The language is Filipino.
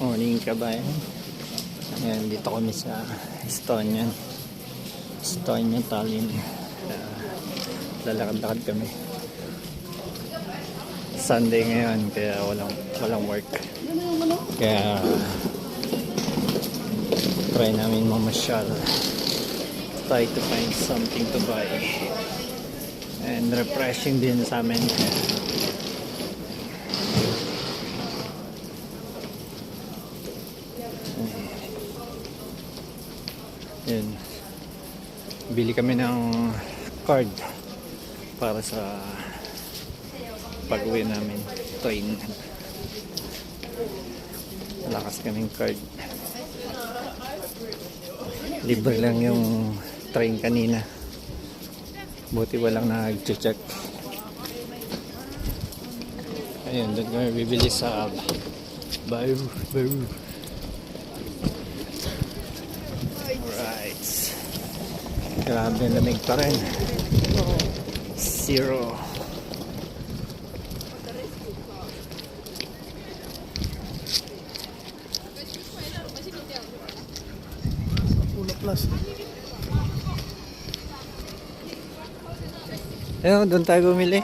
Morning kabayan. Ayan, dito kami sa Estonian Tallinn. Lalakad-lakad kami. Sunday ngayon kaya walang work. Kaya try namin mamasyal. Try to find something to buy. And refreshing din sa amin. Yun. Bili kami ng card para sa pag-uwi namin. Train. Lakas kaming card. Libre lang yung train kanina. Buti walang nag-check. Ayun, doon kami bibili sa Baru. Alright. Grabe, lamig pa rin. 0. Plus. Ayun, doon tayo bumili.